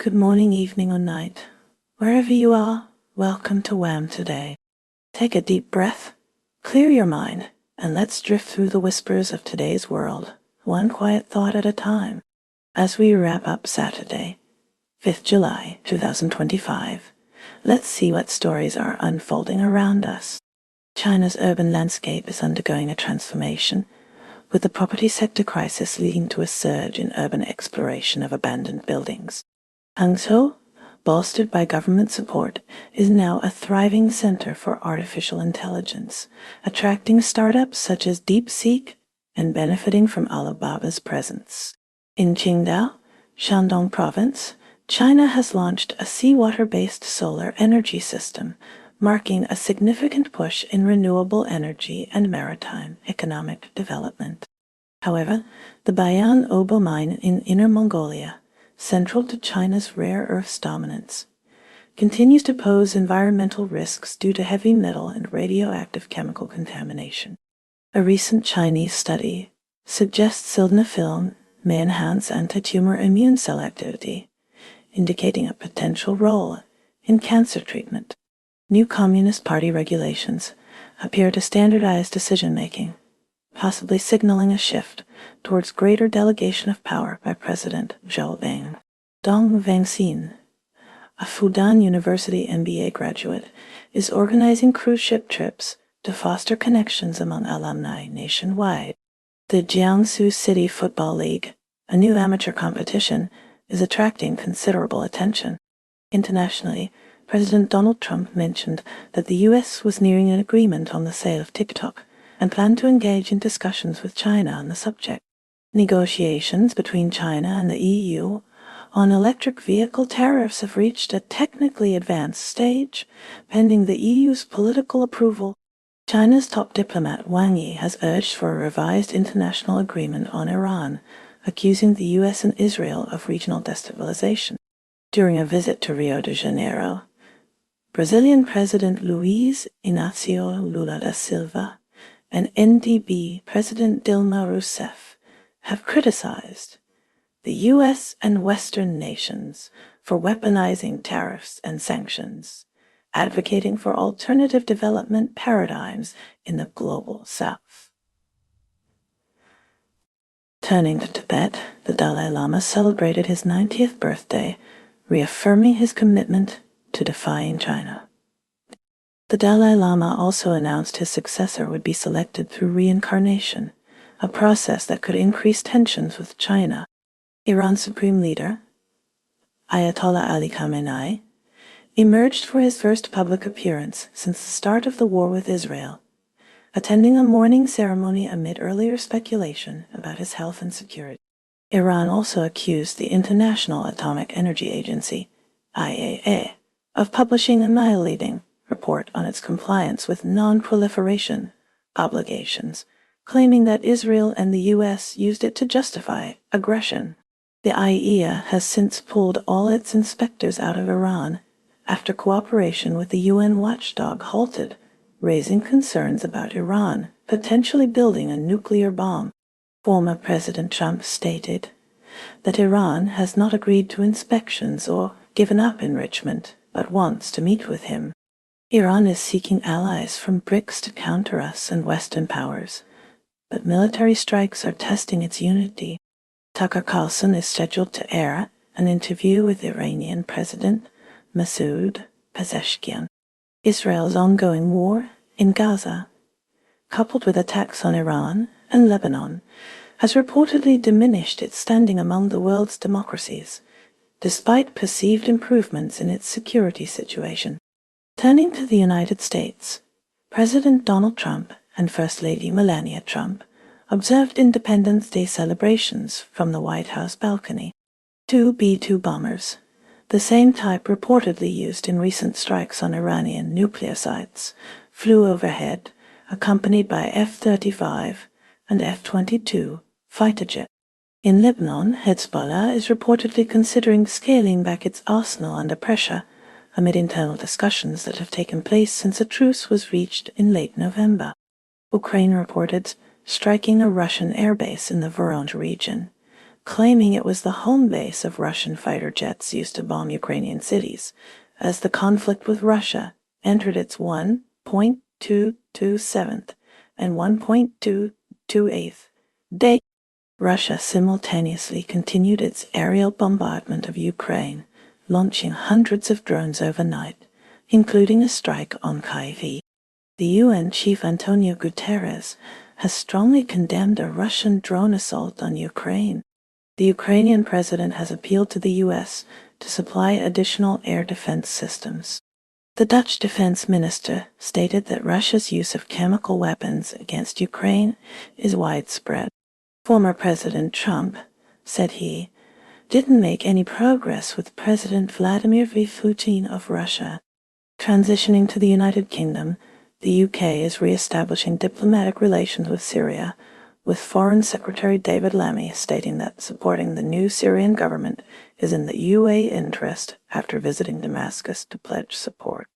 Good morning, evening, or night. Wherever you are, welcome to WHAM today. Take a deep breath, clear your mind, and let's drift through the whispers of today's world, one quiet thought at a time. As we wrap up Saturday, 5th July 2025, let's see what stories are unfolding around us. China's urban landscape is undergoing a transformation, with the property sector crisis leading to a surge in urban exploration of abandoned buildings. Hangzhou, bolstered by government support, is now a thriving center for artificial intelligence, attracting startups such as DeepSeek and benefiting from Alibaba's presence. In Qingdao, Shandong Province, China has launched a seawater-based solar energy system, marking a significant push in renewable energy and maritime economic development. However, the Bayan Obo mine in Inner Mongolia, central to China's rare earths dominance, continues to pose environmental risks due to heavy metal and radioactive chemical contamination. A recent Chinese study suggests sildenafil may enhance anti-tumor immune cell activity, indicating a potential role in cancer treatment. New Communist Party regulations appear to standardize decision-making, possibly signaling a shift towards greater delegation of power by President Zhou Bing. Dong Wangxin, a Fudan University MBA graduate, is organizing cruise ship trips to foster connections among alumni nationwide. The Jiangsu City Football League, a new amateur competition, is attracting considerable attention. Internationally, President Donald Trump mentioned that the U.S. was nearing an agreement on the sale of TikTok and planned to engage in discussions with China on the subject. Negotiations between China and the EU on electric vehicle tariffs have reached a technically advanced stage, pending the EU's political approval. China's top diplomat Wang Yi has urged for a revised international agreement on Iran, accusing the U.S. and Israel of regional destabilization. During a visit to Rio de Janeiro, Brazilian President Luiz Inácio Lula da Silva and NDB President Dilma Rousseff have criticized the U.S. and Western nations for weaponizing tariffs and sanctions, advocating for alternative development paradigms in the global South. Turning to Tibet, the Dalai Lama celebrated his 90th birthday, reaffirming his commitment to defying China. The Dalai Lama also announced his successor would be selected through reincarnation, a process that could increase tensions with China. Iran's supreme leader, Ayatollah Ali Khamenei, emerged for his first public appearance since the start of the war with Israel, attending a mourning ceremony amid earlier speculation about his health and security. Iran also accused the International Atomic Energy Agency, IAEA, of publishing a annihilating report on its compliance with non-proliferation obligations, claiming that Israel and the U.S. used it to justify aggression. The IAEA has since pulled all its inspectors out of Iran after cooperation with the UN watchdog halted, raising concerns about Iran potentially building a nuclear bomb. Former President Trump stated that Iran has not agreed to inspections or given up enrichment, but wants to meet with him. Iran is seeking allies from BRICS to counter us and Western powers, but military strikes are testing its unity. Tucker Carlson is scheduled to air an interview with Iranian President Masoud Pezeshkian. Israel's ongoing war in Gaza, coupled with attacks on Iran and Lebanon, has reportedly diminished its standing among the world's democracies, despite perceived improvements in its security situation. Turning to the United States, President Donald Trump and First Lady Melania Trump observed Independence Day celebrations from the White House balcony. Two B-2 bombers, the same type reportedly used in recent strikes on Iranian nuclear sites, flew overhead, accompanied by F-35 and F-22 fighter jets. In Lebanon, Hezbollah is reportedly considering scaling back its arsenal under pressure amid internal discussions that have taken place since a truce was reached in late November. Ukraine reported striking a Russian airbase in the Voronezh region, claiming it was the home base of Russian fighter jets used to bomb Ukrainian cities, as the conflict with Russia entered its 1.227th and 1.228th day. Russia simultaneously continued its aerial bombardment of Ukraine, launching hundreds of drones overnight, including a strike on Kyiv. The UN chief Antonio Guterres has strongly condemned a Russian drone assault on Ukraine. The Ukrainian president has appealed to the US to supply additional air defense systems. The Dutch defense minister stated that Russia's use of chemical weapons against Ukraine is widespread. Former President Trump said he didn't make any progress with President Vladimir Putin of Russia. Transitioning to the United Kingdom, the UK is re-establishing diplomatic relations with Syria, with Foreign Secretary David Lammy stating that supporting the new Syrian government is in the UAE interest after visiting Damascus to pledge support.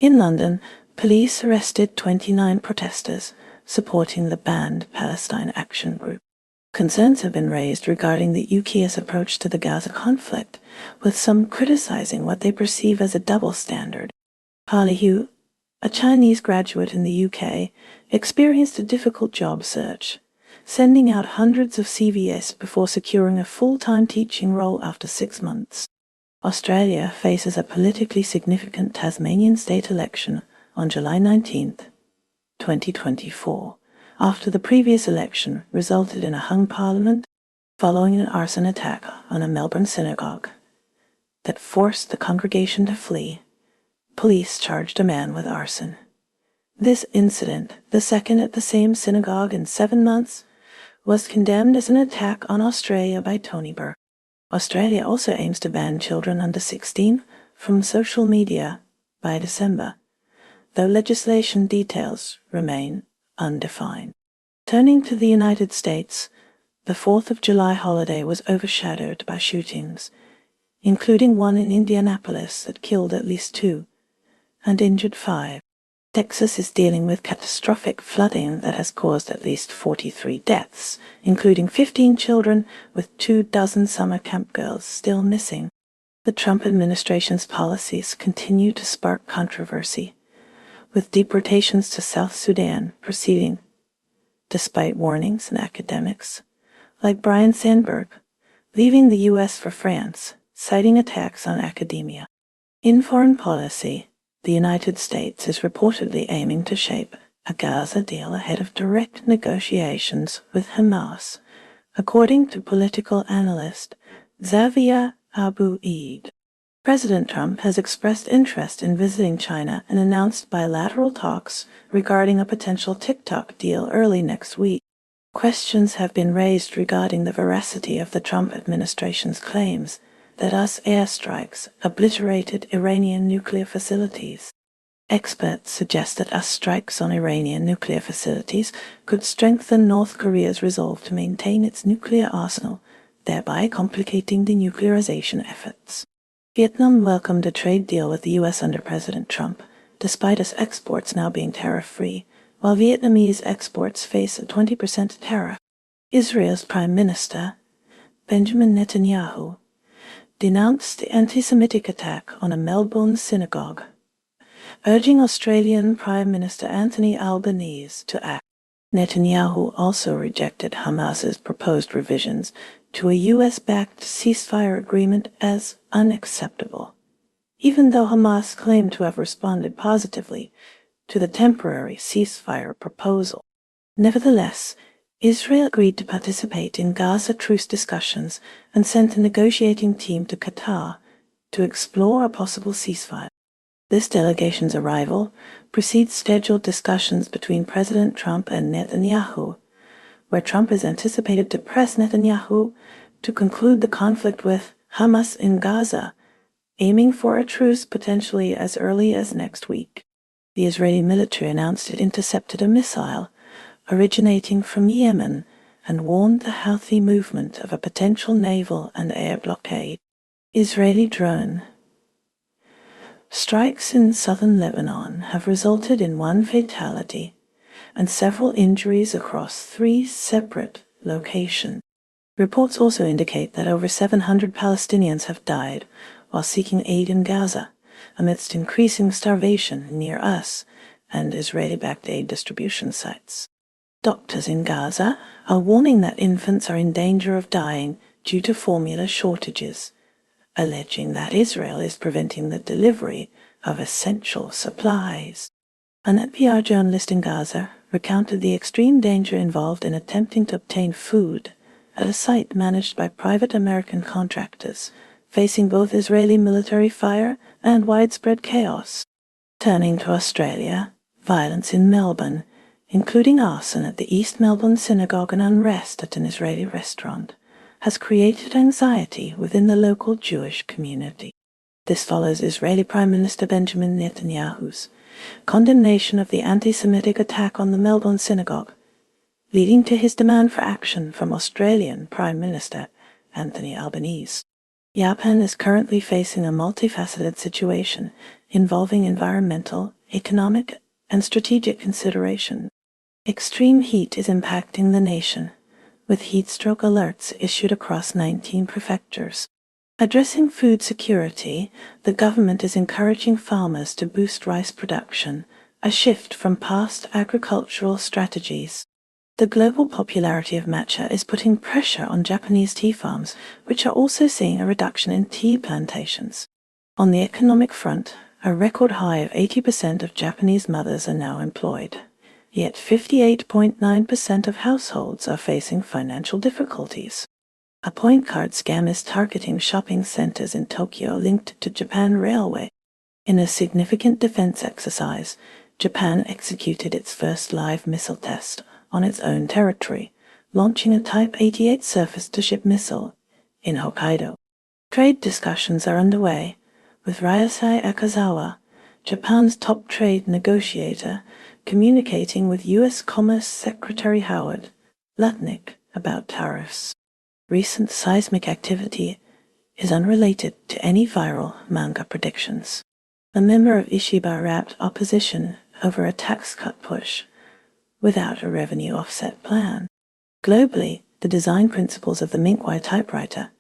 In London, police arrested 29 protesters supporting the banned Palestine Action Group. Concerns have been raised regarding the UK's approach to the Gaza conflict, with some criticizing what they perceive as a double standard. Harley Hu, a Chinese graduate in the UK, experienced a difficult job search, sending out hundreds of CVs before securing a full-time teaching role after 6 months. Australia faces a politically significant Tasmanian state election on July 19, 2024, after the previous election resulted in a hung parliament following an arson attack on a Melbourne synagogue that forced the congregation to flee. Police charged a man with arson. This incident, the second at the same synagogue in 7 months, was condemned as an attack on Australia by Tony Burke. Australia also aims to ban children under 16 from social media by December, though legislation details remain undefined. Turning to the United States, the 4th of July holiday was overshadowed by shootings, including one in Indianapolis that killed at least 2 and injured 5. Texas is dealing with catastrophic flooding that has caused at least 43 deaths, including 15 children, with 24 summer camp girls still missing. The Trump administration's policies continue to spark controversy, with deportations to South Sudan proceeding, despite warnings and academics, like Brian Sandberg, leaving the U.S. for France, citing attacks on academia. In foreign policy, the United States is reportedly aiming to shape a Gaza deal ahead of direct negotiations with Hamas, according to political analyst Xavier Abu-Eid. President Trump has expressed interest in visiting China and announced bilateral talks regarding a potential TikTok deal early next week. Questions have been raised regarding the veracity of the Trump administration's claims that US airstrikes obliterated Iranian nuclear facilities. Experts suggest that US strikes on Iranian nuclear facilities could strengthen North Korea's resolve to maintain its nuclear arsenal, thereby complicating denuclearization efforts. Vietnam welcomed a trade deal with the U.S. under President Trump, despite its exports now being tariff-free, while Vietnamese exports face a 20% tariff. Israel's Prime Minister, Benjamin Netanyahu, denounced the anti-Semitic attack on a Melbourne synagogue, urging Australian Prime Minister Anthony Albanese to act. Netanyahu also rejected Hamas's proposed revisions to a US-backed ceasefire agreement as unacceptable, even though Hamas claimed to have responded positively to the temporary ceasefire proposal. Nevertheless, Israel agreed to participate in Gaza truce discussions and sent a negotiating team to Qatar to explore a possible ceasefire. This delegation's arrival precedes scheduled discussions between President Trump and Netanyahu, where Trump is anticipated to press Netanyahu to conclude the conflict with Hamas in Gaza, aiming for a truce potentially as early as next week. The Israeli military announced it intercepted a missile originating from Yemen and warned the Houthi movement of a potential naval and air blockade. Israeli drone strikes in southern Lebanon have resulted in 1 fatality and several injuries across 3 separate locations. Reports also indicate that over 700 Palestinians have died while seeking aid in Gaza, amidst increasing starvation near us and Israeli-backed aid distribution sites. Doctors in Gaza are warning that infants are in danger of dying due to formula shortages, alleging that Israel is preventing the delivery of essential supplies. An NPR journalist in Gaza recounted the extreme danger involved in attempting to obtain food at a site managed by private American contractors, facing both Israeli military fire and widespread chaos. Turning to Australia, violence in Melbourne, including arson at the East Melbourne Synagogue and unrest at an Israeli restaurant, has created anxiety within the local Jewish community. This follows Israeli Prime Minister Benjamin Netanyahu's condemnation of the anti-Semitic attack on the Melbourne Synagogue, leading to his demand for action from Australian Prime Minister Anthony Albanese. Japan is currently facing a multifaceted situation involving environmental, economic, and strategic considerations. Extreme heat is impacting the nation, with heatstroke alerts issued across 19 prefectures. Addressing food security, the government is encouraging farmers to boost rice production, a shift from past agricultural strategies. The global popularity of matcha is putting pressure on Japanese tea farms, which are also seeing a reduction in tea plantations. On the economic front, a record high of 80% of Japanese mothers are now employed. Yet 58.9% of households are facing financial difficulties. A point card scam is targeting shopping centers in Tokyo linked to Japan Railway. In a significant defense exercise, Japan executed its first live missile test on its own territory, launching a Type 88 surface-to-ship missile in Hokkaido. Trade discussions are underway, with Ryosei Akazawa, Japan's top trade negotiator, communicating with U.S. Commerce Secretary Howard Lutnick about tariffs. Recent seismic activity is unrelated to any viral manga predictions. A member of Ishiba wrapped opposition over a tax cut push without a revenue offset plan. Globally, the design principles of the Minkwai typewriter,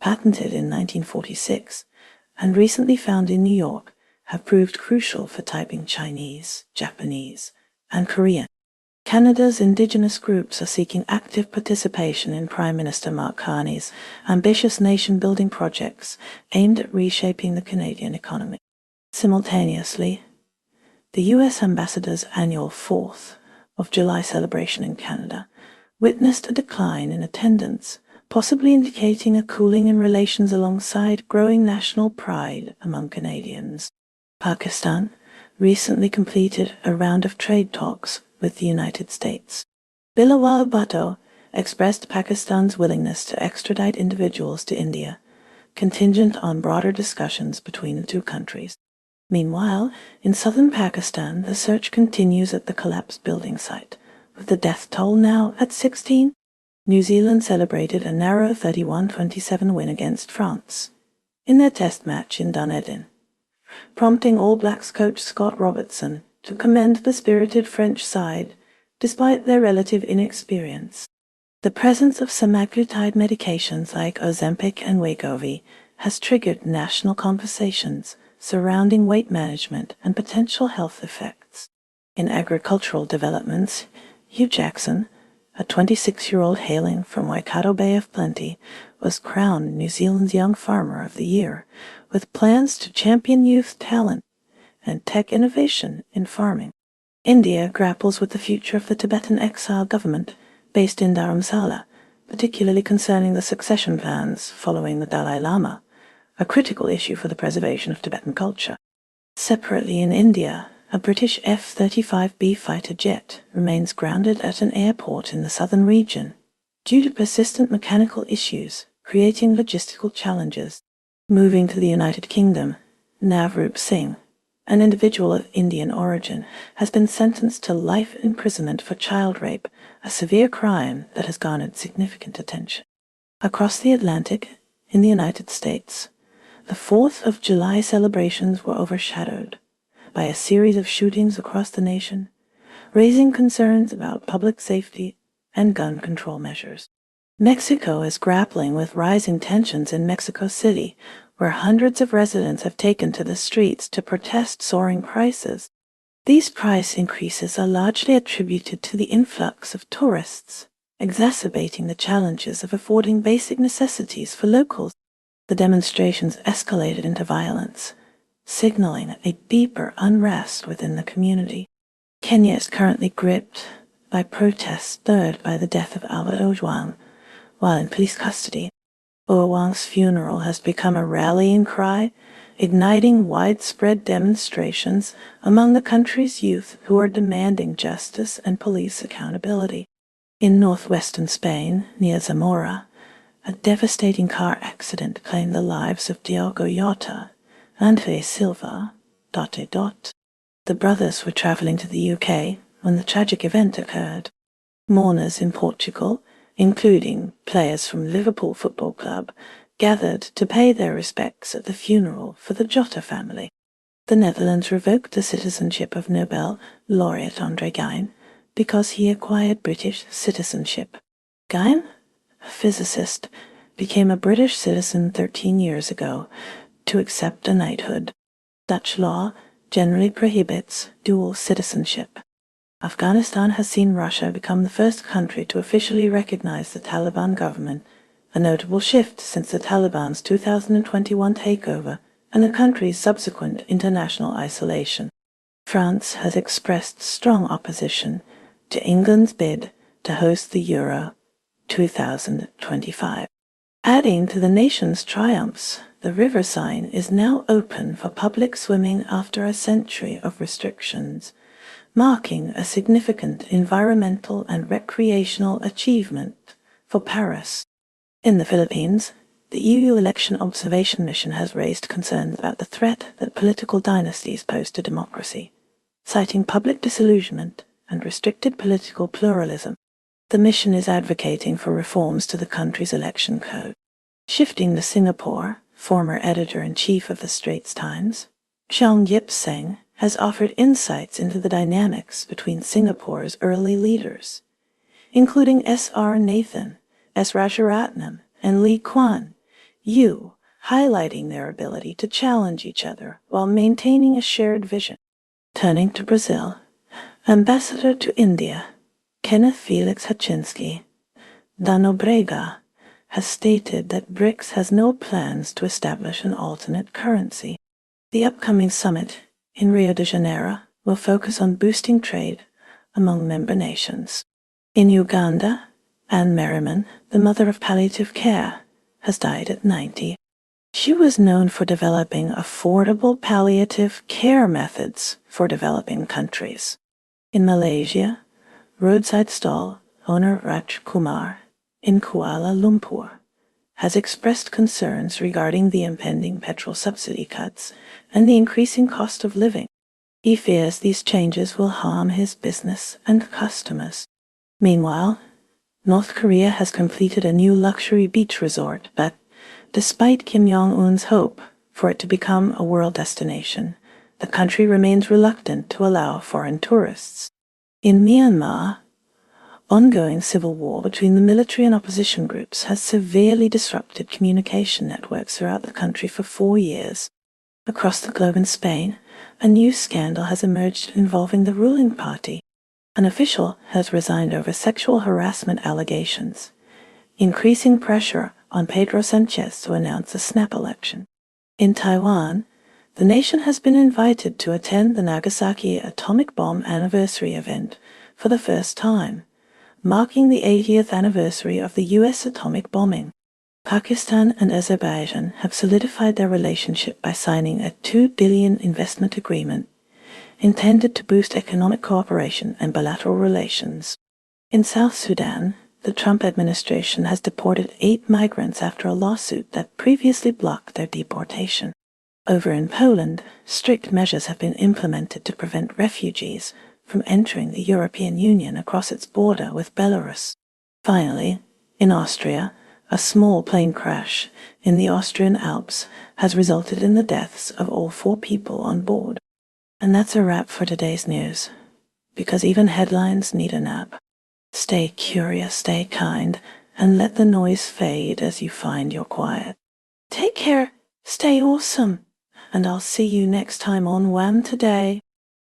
patented in 1946 and recently found in New York, have proved crucial for typing Chinese, Japanese, and Korean. Canada's Indigenous groups are seeking active participation in Prime Minister Mark Carney's ambitious nation-building projects aimed at reshaping the Canadian economy. Simultaneously, the U.S. Ambassador's annual 4th of July celebration in Canada witnessed a decline in attendance, possibly indicating a cooling in relations alongside growing national pride among Canadians. Pakistan recently completed a round of trade talks with the United States. Bilawal Bhutto expressed Pakistan's willingness to extradite individuals to India, contingent on broader discussions between the two countries. Meanwhile, in southern Pakistan, the search continues at the collapsed building site, with the death toll now at 16. New Zealand celebrated a narrow 31-27 win against France in their test match in Dunedin, prompting All Blacks coach Scott Robertson to commend the spirited French side, despite their relative inexperience. The presence of semaglutide medications like Ozempic and Wegovy has triggered national conversations surrounding weight management and potential health effects. In agricultural developments, Hugh Jackson, a 26-year-old hailing from Waikato Bay of Plenty, was crowned New Zealand's Young Farmer of the Year, with plans to champion youth talent and tech innovation in farming. India grapples with the future of the Tibetan exile government based in Dharamsala, particularly concerning the succession plans following the Dalai Lama, a critical issue for the preservation of Tibetan culture. Separately in India, a British F-35B fighter jet remains grounded at an airport in the southern region due to persistent mechanical issues, creating logistical challenges. Moving to the United Kingdom, Navroop Singh, an individual of Indian origin, has been sentenced to life imprisonment for child rape, a severe crime that has garnered significant attention. Across the Atlantic, in the United States, the 4th of July celebrations were overshadowed by a series of shootings across the nation, raising concerns about public safety and gun control measures. Mexico is grappling with rising tensions in Mexico City, where hundreds of residents have taken to the streets to protest soaring prices. These price increases are largely attributed to the influx of tourists, exacerbating the challenges of affording basic necessities for locals. The demonstrations escalated into violence, signaling a deeper unrest within the community. Kenya is currently gripped by protests stirred by the death of Albert Ojwang while in police custody. Ojwang's funeral has become a rallying cry, igniting widespread demonstrations among the country's youth who are demanding justice and police accountability. In northwestern Spain, near Zamora, a devastating car accident claimed the lives of Diogo Jota and Fe Silva. The brothers were traveling to the UK when the tragic event occurred. Mourners in Portugal, including players from Liverpool Football Club, gathered to pay their respects at the funeral for the Jota family. The Netherlands revoked the citizenship of Nobel laureate André Gein because he acquired British citizenship. Gein, a physicist, became a British citizen 13 years ago to accept a knighthood. Dutch law generally prohibits dual citizenship. Afghanistan has seen Russia become the first country to officially recognize the Taliban government, a notable shift since the Taliban's 2021 takeover and the country's subsequent international isolation. France has expressed strong opposition to England's bid to host the Euro 2025. Adding to the nation's triumphs, the river Seine is now open for public swimming after a century of restrictions, marking a significant environmental and recreational achievement for Paris. In the Philippines, the EU election observation mission has raised concerns about the threat that political dynasties pose to democracy, citing public disillusionment and restricted political pluralism. The mission is advocating for reforms to the country's election code. Shifting to Singapore, former editor-in-chief of the Straits Times, Xiang Yip-seng, has offered insights into the dynamics between Singapore's early leaders, including S.R. Nathan, S. Rajaratnam, and Lee Kuan Yew, highlighting their ability to challenge each other while maintaining a shared vision. Turning to Brazil, Ambassador to India, Kenneth Felix Haczynski da Nobrega, has stated that BRICS has no plans to establish an alternate currency. The upcoming summit in Rio de Janeiro will focus on boosting trade among member nations. In Uganda, Anne Merriman, the mother of palliative care, has died at 90. She was known for developing affordable palliative care methods for developing countries. In Malaysia, roadside stall owner Raj Kumar in Kuala Lumpur has expressed concerns regarding the impending petrol subsidy cuts and the increasing cost of living. He fears these changes will harm his business and customers. Meanwhile, North Korea has completed a new luxury beach resort, but despite Kim Jong-un's hope for it to become a world destination, the country remains reluctant to allow foreign tourists. In Myanmar, ongoing civil war between the military and opposition groups has severely disrupted communication networks throughout the country for 4 years. Across the globe in Spain, a new scandal has emerged involving the ruling party. An official has resigned over sexual harassment allegations, increasing pressure on Pedro Sanchez to announce a snap election. In Taiwan, the nation has been invited to attend the Nagasaki atomic bomb anniversary event for the first time, marking the 80th anniversary of the U.S. atomic bombing. Pakistan and Azerbaijan have solidified their relationship by signing a $2 billion investment agreement intended to boost economic cooperation and bilateral relations. In South Sudan, the Trump administration has deported 8 migrants after a lawsuit that previously blocked their deportation. Over in Poland, strict measures have been implemented to prevent refugees from entering the European Union across its border with Belarus. Finally, in Austria, a small plane crash in the Austrian Alps has resulted in the deaths of all 4 people on board. And that's a wrap for today's news, because even headlines need a nap. Stay curious, stay kind, and let the noise fade as you find your quiet. Take care, stay awesome, and I'll see you next time on WHAM Today.